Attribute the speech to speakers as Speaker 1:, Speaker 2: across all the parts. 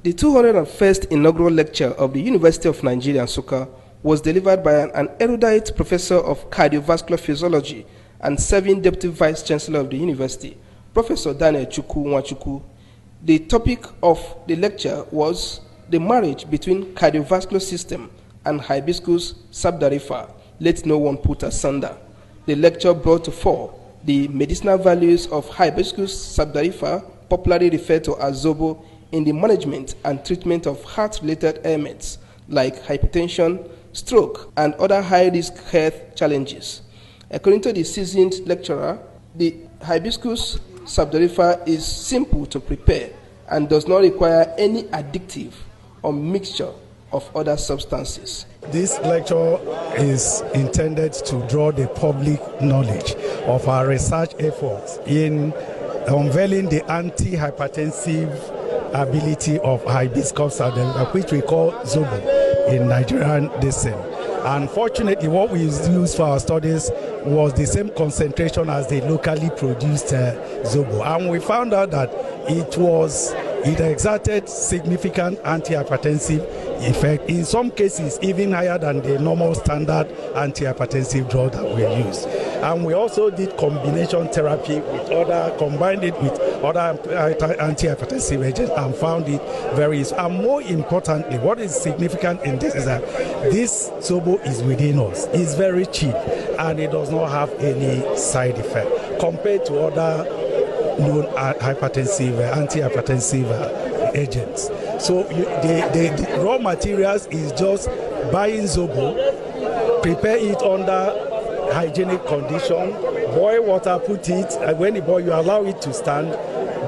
Speaker 1: The 201st inaugural lecture of the University of Nigeria, Nsukka, was delivered by an erudite professor of cardiovascular physiology and serving deputy vice chancellor of the university, Professor Daniel Chukwu Nwachukwu. The topic of the lecture was the marriage between cardiovascular system and hibiscus sabdariffa, let no one put asunder. The lecture brought to fore the medicinal values of hibiscus sabdariffa, popularly referred to as zobo, in the management and treatment of heart-related ailments like hypertension, stroke, and other high-risk health challenges. According to the seasoned lecturer, the hibiscus sabdariffa is simple to prepare and does not require any addictive or mixture of other substances.
Speaker 2: This lecture is intended to draw the public knowledge of our research efforts in unveiling the anti-hypertensive ability of hibiscus sabdariffa, which we call zobo in Nigerian descent. Unfortunately, what we used for our studies was the same concentration as the locally produced zobo, and we found out that it exerted significant antihypertensive effect, in some cases even higher than the normal standard antihypertensive drug that we use. And we also did combination therapy combined it with other antihypertensive agents and found it very useful. And more importantly, what is significant in this is that this zobo is within us. It's very cheap and it does not have any side effect compared to other known antihypertensive agents. So the raw materials is just buying zobo, prepare it under hygienic condition, boil water, put it, and when you boil, you allow it to stand,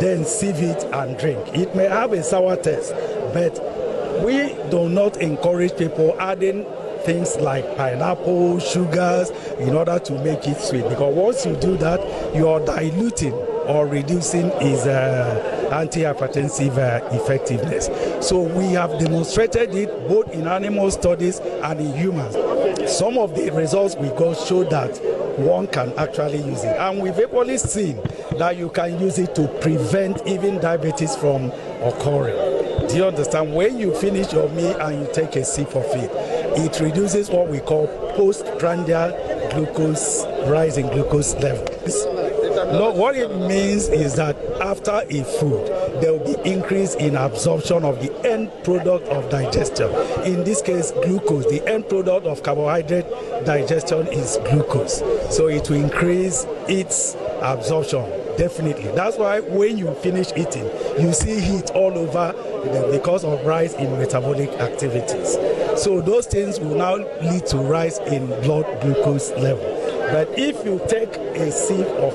Speaker 2: then sieve it and drink. It may have a sour taste, but we do not encourage people adding things like pineapple, sugars, in order to make it sweet, because once you do that, you are diluting or reducing its antihypertensive effectiveness. So we have demonstrated it both in animal studies and in humans. Some of the results we got show that one can actually use it. And we've equally seen that you can use it to prevent even diabetes from occurring. Do you understand? When you finish your meal and you take a sip of it, it reduces what we call postprandial glucose, rise in glucose levels. What it means is that after a food, there will be increase in absorption of the end product of digestion. In this case, glucose. The end product of carbohydrate digestion is glucose. So it will increase its absorption, definitely. That's why when you finish eating, you see heat all over because of rise in metabolic activities. So those things will now lead to rise in blood glucose level. But if you take a sip of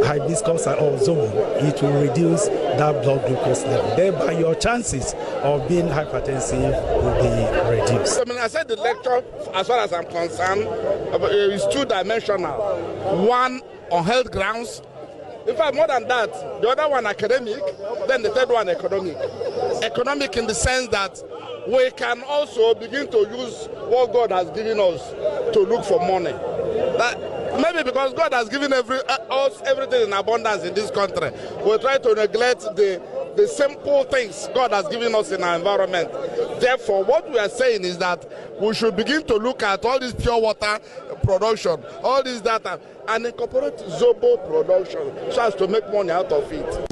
Speaker 2: hibiscus or zobo, it will reduce that blood glucose level. Thereby your chances of being hypertensive will be reduced.
Speaker 3: I said the lecture, as far as I'm concerned, is two-dimensional. One on health grounds. In fact, more than that, the other one academic, then the third one economic. Economic in the sense that we can also begin to use what God has given us to look for money. Maybe because God has given us everything in abundance in this country, we try to neglect the simple things God has given us in our environment. Therefore, what we are saying is that we should begin to look at all this pure water production, all this data, and incorporate zobo production so as to make money out of it.